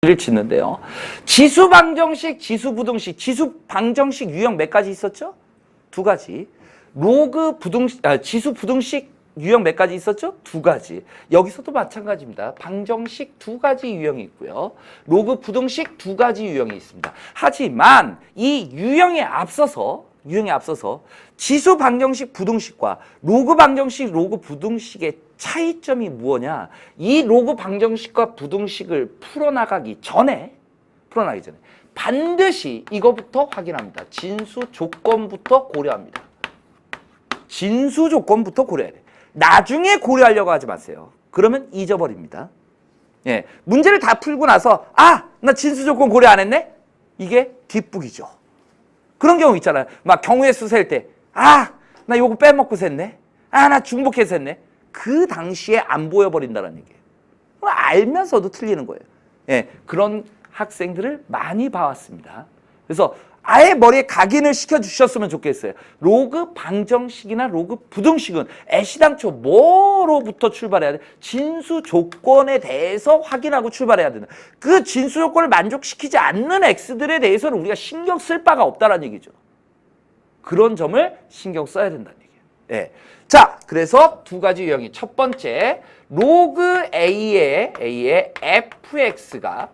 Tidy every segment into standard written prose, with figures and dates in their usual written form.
를 짓는데요. 지수 방정식, 지수 부등식, 지수 방정식 유형 몇 가지 있었죠? 두 가지. 로그 부등식, 지수 부등식 유형 몇 가지 있었죠? 두 가지. 여기서도 마찬가지입니다. 방정식 두 가지 유형이 있고요. 로그 부등식 두 가지 유형이 있습니다. 하지만 이 유형에 앞서서 지수 방정식 부등식과 로그 방정식, 로그 부등식의 차이점이 무엇냐? 이 로그 방정식과 부등식을 풀어나가기 전에 반드시 이거부터 확인합니다. 진수 조건부터 고려합니다. 진수 조건부터 고려해야 돼. 나중에 고려하려고 하지 마세요. 그러면 잊어버립니다. 예, 문제를 다 풀고 나서 나 진수 조건 고려 안 했네? 이게 뒷북이죠. 그런 경우 있잖아요. 막 경우의 수 셀 때 나 요거 빼먹고 셌네. 나 중복해서 했네. 그 당시에 안 보여버린다는 얘기예요. 알면서도 틀리는 거예요. 예, 그런 학생들을 많이 봐왔습니다. 그래서 아예 머리에 각인을 시켜주셨으면 좋겠어요. 로그 방정식이나 로그 부등식은 애시당초 뭐로부터 출발해야 돼? 진수 조건에 대해서 확인하고 출발해야 된다. 그 진수 조건을 만족시키지 않는 x들에 대해서는 우리가 신경 쓸 바가 없다는 얘기죠. 그런 점을 신경 써야 된다는 얘기예요. 예. 자, 그래서 두 가지 유형이 첫 번째, 로그 A의 fx가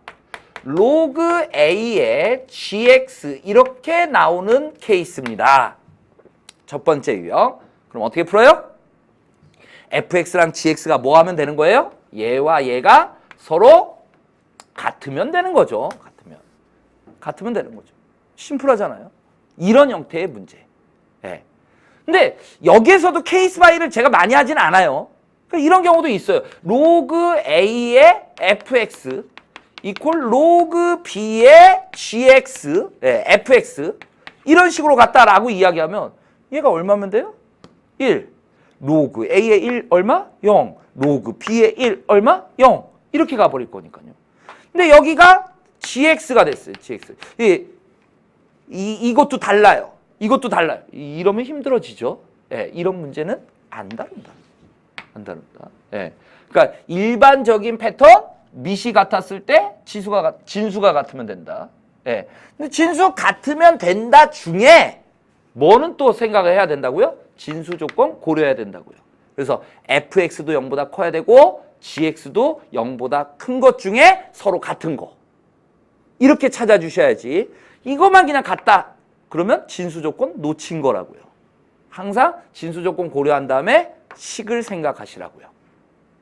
로그 A의 gx 이렇게 나오는 케이스입니다. 첫 번째 유형. 그럼 어떻게 풀어요? fx랑 gx가 뭐 하면 되는 거예요? 얘와 얘가 서로 같으면 되는 거죠. 같으면 되는 거죠. 심플하잖아요. 이런 형태의 문제. 예. 근데 여기에서도 케이스 바이를 제가 많이 하진 않아요. 그러니까 이런 경우도 있어요. 로그 A의 fx 이퀄 로그 B의 gx, fx 이런 식으로 갔다라고 이야기하면 얘가 얼마면 돼요? 1. 로그 A의 1 얼마? 0. 로그 B의 1 얼마? 0. 이렇게 가버릴 거니까요. 근데 여기가 gx가 됐어요. gx. 이것도 달라요. 이러면 힘들어지죠. 예, 이런 문제는 안 다룬다. 예. 그러니까 일반적인 패턴 밑이 같았을 때 진수가 같으면 된다. 예. 근데 진수 같으면 된다 중에 뭐는 또 생각을 해야 된다고요? 진수 조건 고려해야 된다고요. 그래서 fx도 0보다 커야 되고 gx도 0보다 큰 것 중에 서로 같은 거. 이렇게 찾아주셔야지. 이것만 그냥 같다. 그러면 진수 조건 놓친 거라고요. 항상 진수 조건 고려한 다음에 식을 생각하시라고요.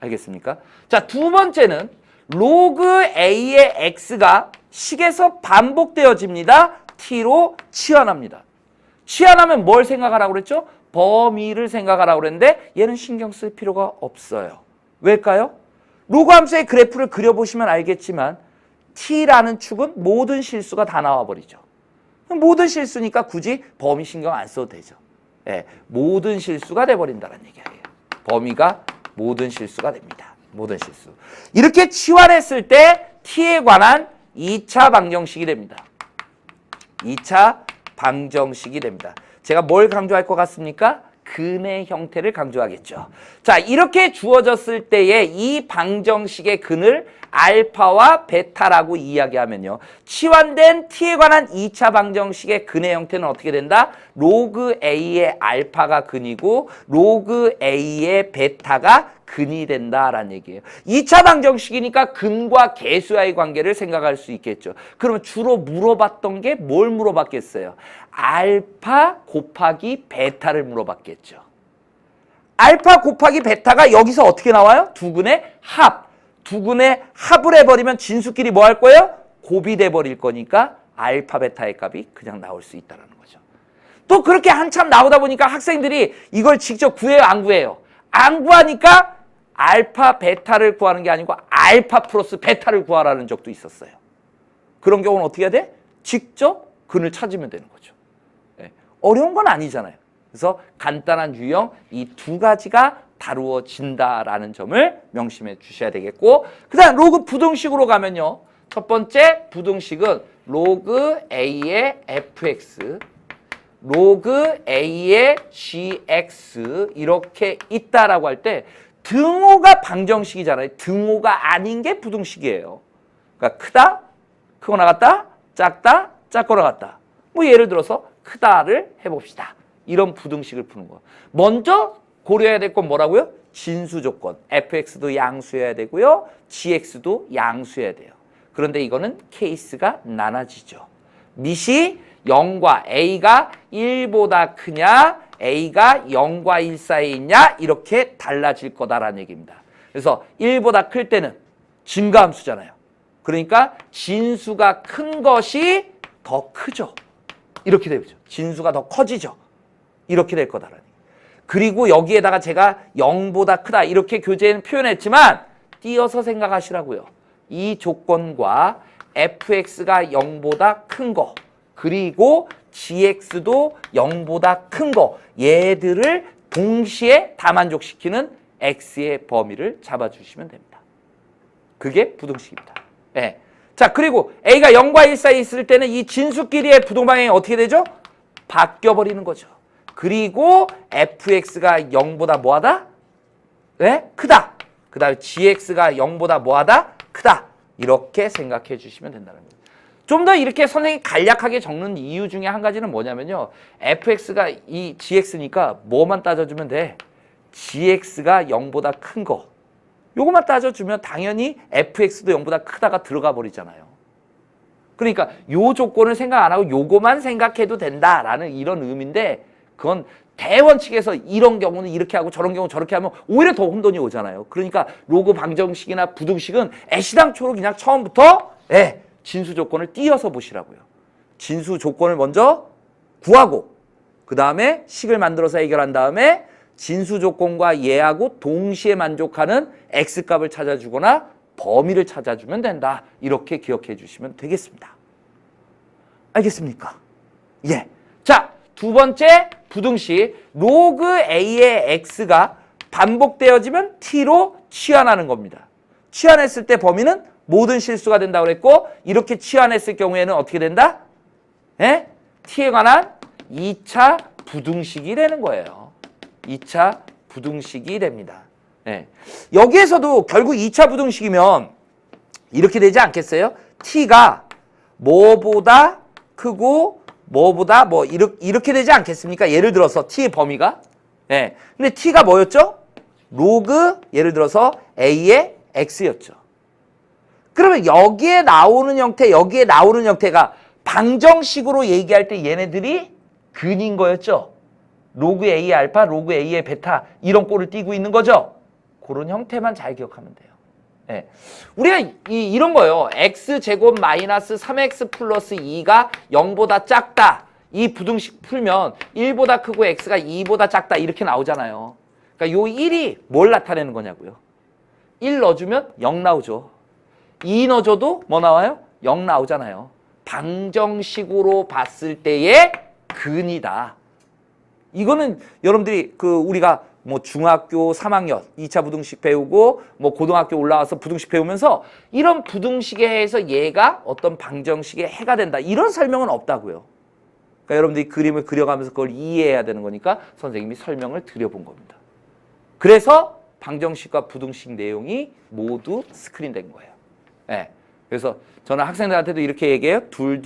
알겠습니까? 자, 두 번째는 로그 A의 x가 식에서 반복되어집니다. t로 치환합니다. 치환하면 뭘 생각하라고 그랬죠? 범위를 생각하라고 그랬는데 얘는 신경 쓸 필요가 없어요. 왜일까요? 로그 함수의 그래프를 그려보시면 알겠지만 t라는 축은 모든 실수가 다 나와버리죠. 모든 실수니까 굳이 범위 신경 안 써도 되죠. 예, 모든 실수가 돼버린다는 얘기예요. 범위가 모든 실수가 됩니다. 모든 실수. 이렇게 치환했을 때 t에 관한 2차 방정식이 됩니다. 2차 방정식이 됩니다. 제가 뭘 강조할 것 같습니까? 근의 형태를 강조하겠죠. 자, 이렇게 주어졌을 때의 이 방정식의 근을 알파와 베타라고 이야기하면요. 치환된 t에 관한 2차 방정식의 근의 형태는 어떻게 된다? 로그 a의 알파가 근이고 로그 a의 베타가 근이 된다라는 얘기예요. 2차 방정식이니까 근과 계수와의 관계를 생각할 수 있겠죠. 그러면 주로 물어봤던 게 뭘 물어봤겠어요? 알파 곱하기 베타를 물어봤겠죠. 알파 곱하기 베타가 여기서 어떻게 나와요? 두 근의 합. 두 근의 합을 해버리면 진수끼리 뭐 할 거예요? 곱이 돼버릴 거니까 알파 베타의 값이 그냥 나올 수 있다는 거죠. 또 그렇게 한참 나오다 보니까 학생들이 이걸 직접 구해요, 안 구해요? 안 구하니까 알파 베타를 구하는 게 아니고 알파 플러스 베타를 구하라는 적도 있었어요. 그런 경우는 어떻게 해야 돼? 직접 근을 찾으면 되는 거죠. 네. 어려운 건 아니잖아요. 그래서 간단한 유형 이 두 가지가 다루어진다라는 점을 명심해 주셔야 되겠고, 그 다음 로그 부등식으로 가면요. 첫 번째 부등식은 로그 A의 fx, 로그 A의 gx 이렇게 있다라고 할 때 등호가 방정식이잖아요. 등호가 아닌 게 부등식이에요. 그러니까 크다, 크고 나갔다, 작다, 작고 나갔다. 뭐 예를 들어서 크다를 해봅시다. 이런 부등식을 푸는 거. 먼저 고려해야 될 건 뭐라고요? 진수 조건. fx도 양수여야 되고요. gx도 양수여야 돼요. 그런데 이거는 케이스가 나눠지죠. 밑이 0과 a가 1보다 크냐, a가 0과 1 사이에 있냐 이렇게 달라질 거다라는 얘기입니다. 그래서 1보다 클 때는 증가함수잖아요. 그러니까 진수가 큰 것이 더 크죠. 이렇게 되죠. 진수가 더 커지죠. 이렇게 될 거다라는 얘기. 그리고 여기에다가 제가 0보다 크다 이렇게 교재에는 표현했지만 띄어서 생각하시라고요. 이 조건과 fx가 0보다 큰 거, 그리고 gx도 0보다 큰 거, 얘들을 동시에 다 만족시키는 x의 범위를 잡아주시면 됩니다. 그게 부등식입니다. 네. 자, 그리고 a가 0과 1 사이에 있을 때는 이 진수끼리의 부동방향이 어떻게 되죠? 바뀌어버리는 거죠. 그리고 fx가 0보다 뭐하다? 네? 크다. 그 다음에 gx가 0보다 뭐하다? 크다. 이렇게 생각해 주시면 된다는 거예요. 좀 더 이렇게 선생님이 간략하게 적는 이유 중에 한 가지는 뭐냐면요. fx가 이 gx니까 뭐만 따져주면 돼? gx가 0보다 큰 거. 요거만 따져주면 당연히 fx도 0보다 크다가 들어가 버리잖아요. 그러니까 요 조건을 생각 안 하고 요거만 생각해도 된다라는 이런 의미인데 그건 대원칙에서 이런 경우는 이렇게 하고 저런 경우 저렇게 하면 오히려 더 혼돈이 오잖아요. 그러니까 로그 방정식이나 부등식은 애시당초로 그냥 처음부터 진수 조건을 띄어서 보시라고요. 진수 조건을 먼저 구하고 그 다음에 식을 만들어서 해결한 다음에 진수 조건과 얘하고 동시에 만족하는 x값을 찾아주거나 범위를 찾아주면 된다. 이렇게 기억해 주시면 되겠습니다. 알겠습니까? 예. 자, 두 번째 부등식 로그 a의 x가 반복되어지면 t로 치환하는 겁니다. 치환했을 때 범위는 모든 실수가 된다고 그랬고 이렇게 치환했을 경우에는 어떻게 된다? 예? t에 관한 2차 부등식이 되는 거예요. 2차 부등식이 됩니다. 예. 여기에서도 결국 2차 부등식이면 이렇게 되지 않겠어요? t가 뭐보다 크고 뭐보다 뭐 이렇게 되지 않겠습니까? 예를 들어서 t의 범위가 예. 근데 t가 뭐였죠? 로그 예를 들어서 a의 x였죠. 그러면 여기에 나오는 형태가 방정식으로 얘기할 때 얘네들이 근인 거였죠. 로그 a의 알파, 로그 a의 베타 이런 꼴을 띄고 있는 거죠. 그런 형태만 잘 기억하면 돼요. 예. 우리가 이런 거요. x제곱 마이너스 3x 플러스 2가 0보다 작다. 이 부등식 풀면 1보다 크고 x가 2보다 작다 이렇게 나오잖아요. 그러니까 요 1이 뭘 나타내는 거냐고요. 1 넣어주면 0 나오죠. 2 넣어줘도 뭐 나와요? 0 나오잖아요. 방정식으로 봤을 때의 근이다. 이거는 여러분들이 우리가 뭐 중학교 3학년 2차 부등식 배우고 뭐 고등학교 올라와서 부등식 배우면서 이런 부등식에 해서 얘가 어떤 방정식의 해가 된다. 이런 설명은 없다고요. 그러니까 여러분들이 그림을 그려가면서 그걸 이해해야 되는 거니까 선생님이 설명을 드려본 겁니다. 그래서 방정식과 부등식 내용이 모두 스크린된 거예요. 네. 그래서 저는 학생들한테도 이렇게 얘기해요. 둘.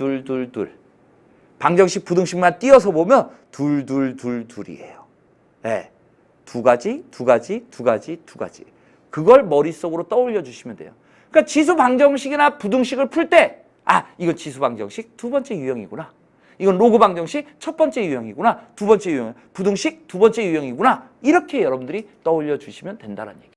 방정식, 부등식만 띄어서 보면 둘이에요. 네. 두 가지. 그걸 머릿속으로 떠올려 주시면 돼요. 그러니까 지수 방정식이나 부등식을 풀 때, 이건 지수 방정식 두 번째 유형이구나. 이건 로그 방정식 첫 번째 유형이구나. 두 번째 유형. 부등식 두 번째 유형이구나. 이렇게 여러분들이 떠올려 주시면 된다는 얘기.